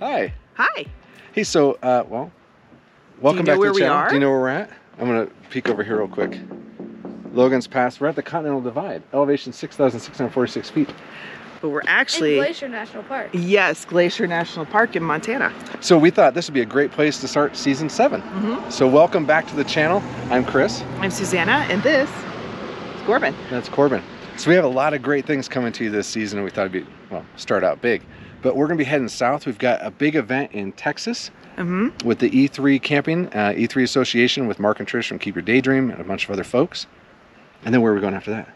Hi. Hi. Hey, so, well, welcome back to the channel. Do you know where we're at? I'm going to peek over here real quick. Logan's Pass. We're at the Continental Divide. Elevation 6,646 feet. But we're actually... in Glacier National Park. Yes, Glacier National Park in Montana. So we thought this would be a great place to start season 7. So welcome back to the channel. I'm Chris. I'm Susanna, and this is Corbin. That's Corbin. So we have a lot of great things coming to you this season, and we thought it'd be, well, start out big. But we're going to be heading south. We've got a big event in Texas with the E3 Camping, E3 Association with Mark and Trish from Keep Your Daydream and a bunch of other folks. And then where are we going after that?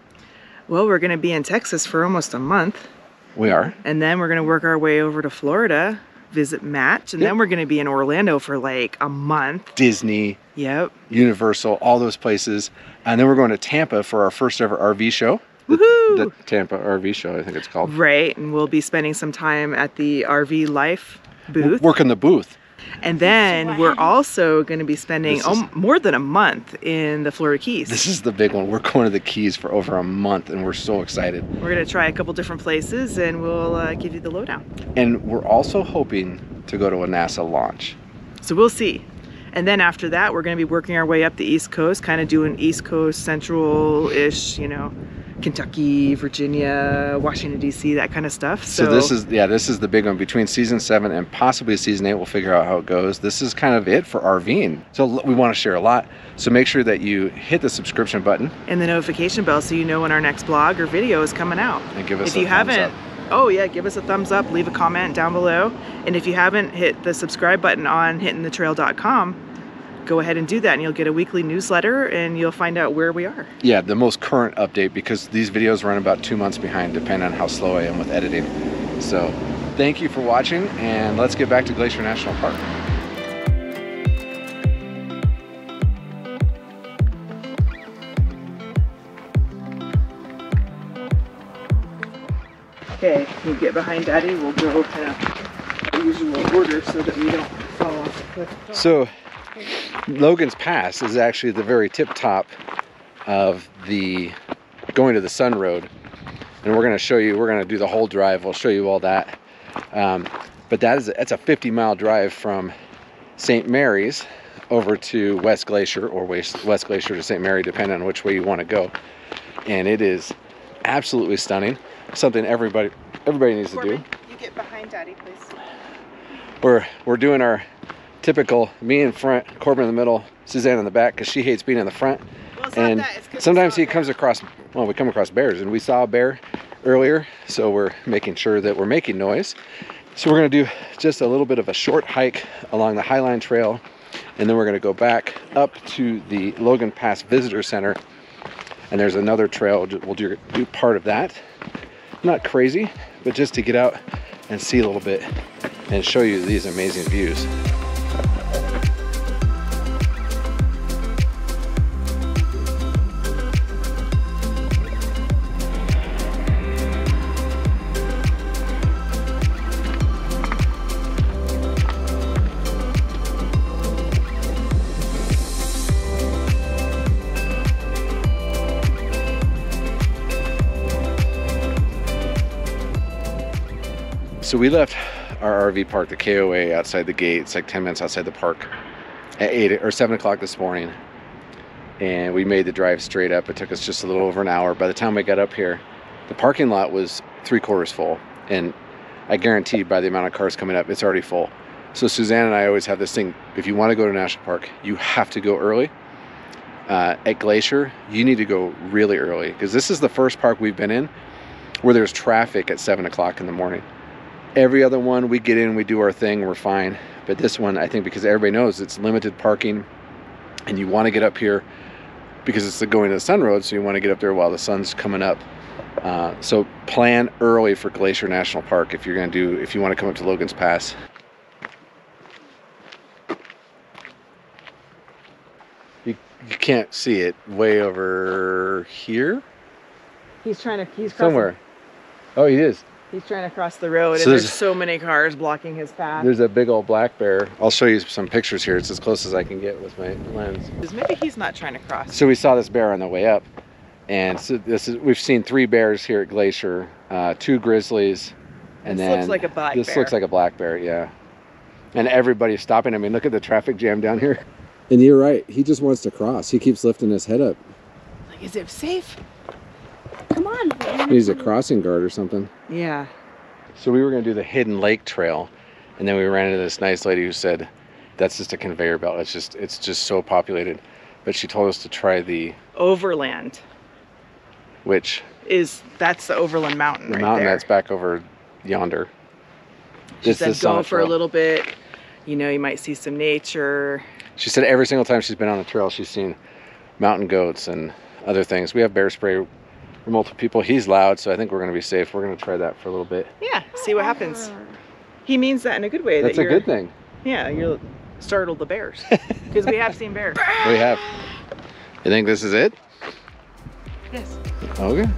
Well, we're going to be in Texas for almost a month. We are. And then we're going to work our way over to Florida, visit Matt, and then we're going to be in Orlando for like a month. Disney. Yep. Universal, all those places. And then we're going to Tampa for our first ever RV show. The Tampa RV show, I think it's called. Right, and we'll be spending some time at the RV Life booth. Working the booth. And then we're also going to be spending more than a month in the Florida Keys. This is the big one. We're going to the Keys for over a month, and we're so excited. We're going to try a couple different places, and we'll give you the lowdown. And we're also hoping to go to a NASA launch. So we'll see. And then after that, we're going to be working our way up the East Coast, kind of doing East Coast Central-ish, you know, Kentucky, Virginia, Washington, D.C., that kind of stuff. So this is, this is the big one. Between season 7 and possibly season 8, we'll figure out how it goes. This is kind of it for RVing. So we want to share a lot. So make sure that you hit the subscription button. And the notification bell so you know when our next blog or video is coming out. And give us if you haven't, oh yeah, give us a thumbs up, leave a comment down below. And if you haven't hit the subscribe button on hintonthetrail.com, go ahead and do that, and you'll get a weekly newsletter, and you'll find out where we are. Yeah, the most current update, because these videos run about 2 months behind, depending on how slow I am with editing. So thank you for watching, and let's get back to Glacier National Park. Okay, you get behind Daddy, we'll go kind of our usual order so that we don't fall off the cliff. So Logan's Pass is actually the very tip top of the going to the Sun Road, and we're going to show you, we're going to do the whole drive, we'll show you all that. But that's a 50-mile drive from St. Mary's over to West Glacier, or West Glacier to St. Mary, depending on which way you want to go. And it is absolutely stunning, something everybody needs to do. You get behind Daddy, please. We're doing our typical, me in front, Corbin in the middle, Suzanne in the back, because she hates being in the front. Well, and sometimes he comes across, well, we come across bears, and we saw a bear earlier, so we're making sure that we're making noise. So we're going to do just a little bit of a short hike along the Highline Trail, and then we're going to go back up to the Logan Pass Visitor Center, and there's another trail. We'll do part of that. Not crazy, but just to get out and see a little bit and show you these amazing views. So we left our RV park, the KOA, outside the gate. It's like 10 minutes outside the park at 8 or 7 o'clock this morning. And we made the drive straight up. It took us just a little over an hour. By the time we got up here, the parking lot was 3/4 full. And I guarantee by the amount of cars coming up, it's already full. So Suzanne and I always have this thing, if you want to go to National Park, you have to go early. At Glacier, you need to go really early, because this is the first park we've been in where there's traffic at 7 o'clock in the morning. Every other one, we get in, we do our thing, we're fine. But this one, I think because everybody knows it's limited parking, and you want to get up here because it's going to the Sun Road, so you want to get up there while the sun's coming up. So plan early for Glacier National Park if you want to come up to Logan's Pass. You can't see it way over here. He's crossing. Somewhere. Oh, he is. He's trying to cross the road, so and there's so many cars blocking his path. There's a big old black bear. I'll show you some pictures here. It's as close as I can get with my lens. Maybe he's not trying to cross. So we saw this bear on the way up, and so we've seen 3 bears here at Glacier, 2 grizzlies, and this looks like a black bear. This looks like a black bear, yeah. And everybody's stopping. I mean, look at the traffic jam down here. And you're right. He just wants to cross. He keeps lifting his head up. Like, is it safe? Come on. He's a crossing guard or something. Yeah. So we were going to do the Hidden Lake Trail. And then we ran into this nice lady who said, that's just a conveyor belt. It's just so populated. But she told us to try the Overland. Which? That's the Overland Mountain. The right mountain there. that's back over yonder. She said go for trail. a little bit. You know, you might see some nature. She said every single time she's been on the trail, she's seen mountain goats and other things. We have bear spray for multiple people. He's loud, so I think we're going to be safe. We're going to try that for a little bit. Yeah, see what happens. He means that in a good way. That's a good thing. Yeah, you'll startle the bears. Because we have seen bears. We have. You think this is it? Yes. Okay.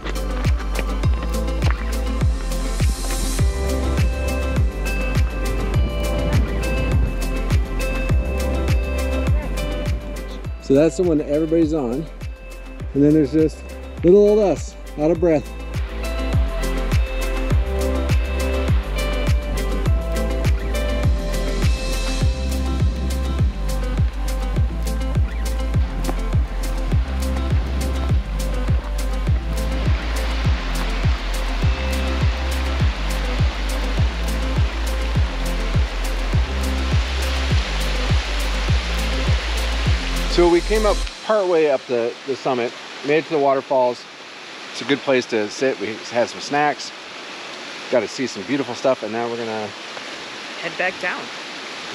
So that's the one that everybody's on. And then there's just little old us, out of breath. So we came up partway up the summit, made it to the waterfalls. It's a good place to sit. We had some snacks, got to see some beautiful stuff, and now we're gonna Head back down.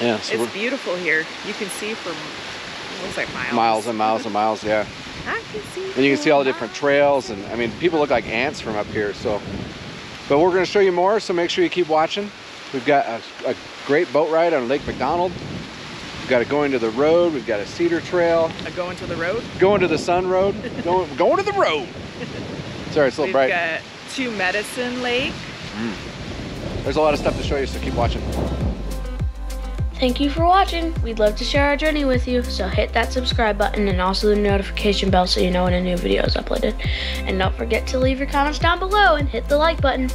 Yeah, so it's beautiful here. You can see from, it looks like miles. Miles and miles and miles, yeah. I can see. And you can see all the different trails, and I mean, people look like ants from up here. So, but we're gonna show you more, so make sure you keep watching. We've got a great boat ride on Lake McDonald. We've got to go into the road. We've got a cedar trail. Going to the road? Going to the sun road. going to the road. Sorry, it's a little bright. We've got 2 Medicine Lake. There's a lot of stuff to show you, so keep watching. Thank you for watching. We'd love to share our journey with you, so hit that subscribe button and also the notification bell so you know when a new video is uploaded. And don't forget to leave your comments down below and hit the like button.